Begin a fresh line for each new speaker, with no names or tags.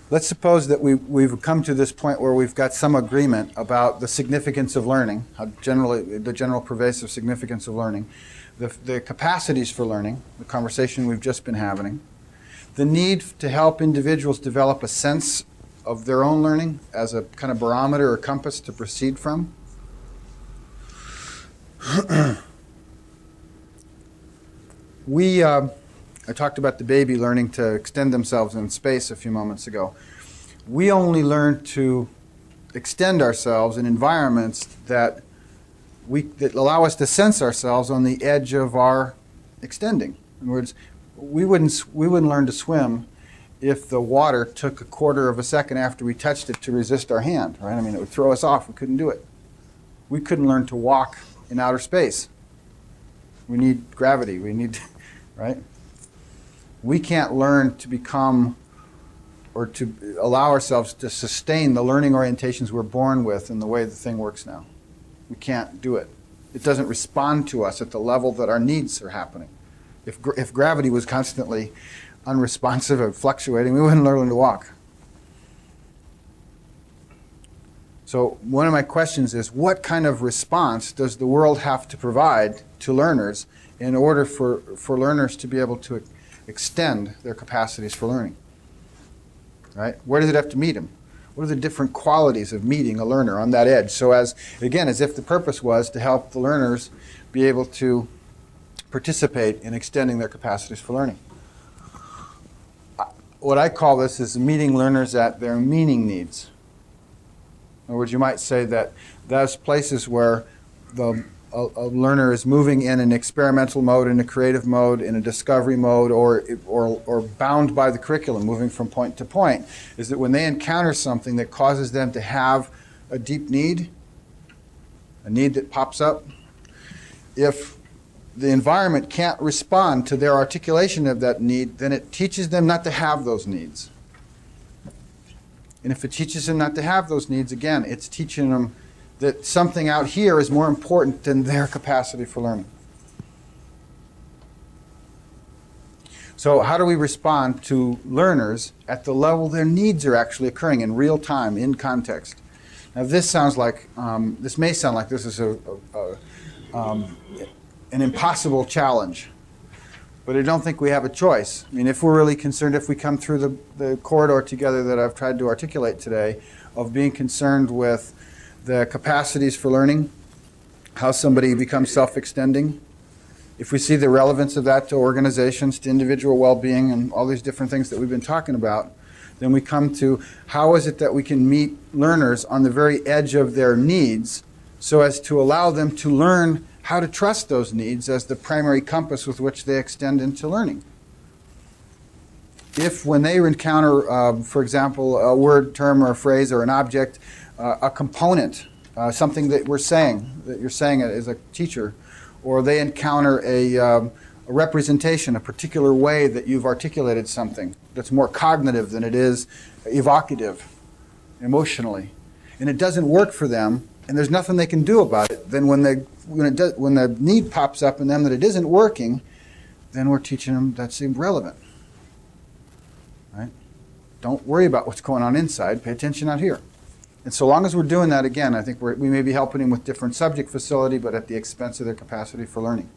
let's suppose that we've come to this point where we've got some agreement about the significance of learning, the general pervasive significance of learning, the capacities for learning, the conversation we've just been having, the need to help individuals develop a sense of their own learning as a kind of barometer or compass to proceed from. I talked about the baby learning to extend themselves in space a few moments ago. We only learn to extend ourselves in environments that allow us to sense ourselves on the edge of our extending. In other words, we wouldn't learn to swim if the water took a quarter of a second after we touched it to resist our hand, right? I mean, it would throw us off. We couldn't do it. We couldn't learn to walk in outer space. We need gravity. We need, right? We can't learn to become or to allow ourselves to sustain the learning orientations we're born with in the way the thing works now. We can't do it. It doesn't respond to us at the level that our needs are happening. If gravity was constantly unresponsive or fluctuating, we wouldn't learn to walk. So one of my questions is, what kind of response does the world have to provide to learners in order for learners to be able to extend their capacities for learning? Right? Where does it have to meet them? What are the different qualities of meeting a learner on that edge? So as if the purpose was to help the learners be able to participate in extending their capacities for learning. What I call this is meeting learners at their meaning needs. In other words, you might say that those places where a learner is moving in an experimental mode, in a creative mode, in a discovery mode, or bound by the curriculum, moving from point to point, is that when they encounter something that causes them to have a deep need, a need that pops up, if the environment can't respond to their articulation of that need, then it teaches them not to have those needs. And if it teaches them not to have those needs, again, it's teaching them that something out here is more important than their capacity for learning. So how do we respond to learners at the level their needs are actually occurring in real time, in context? Now this sounds like, this may sound like this is an impossible challenge, but I don't think we have a choice. I mean, if we're really concerned, if we come through the corridor together that I've tried to articulate today, of being concerned with the capacities for learning, how somebody becomes self-extending, if we see the relevance of that to organizations, to individual well-being, and all these different things that we've been talking about, then we come to how is it that we can meet learners on the very edge of their needs so as to allow them to learn how to trust those needs as the primary compass with which they extend into learning. If when they encounter, for example, a word, term, or a phrase, or an object, a component, something that we're saying, that you're saying it as a teacher, or they encounter a representation, a particular way that you've articulated something that's more cognitive than it is evocative, emotionally, and it doesn't work for them, and there's nothing they can do about it, then when the need pops up in them that it isn't working, then we're teaching them that's irrelevant. Right? Don't worry about what's going on inside. Pay attention out here. And so long as we're doing that, again, I think we may be helping them with different subject facility, but at the expense of their capacity for learning.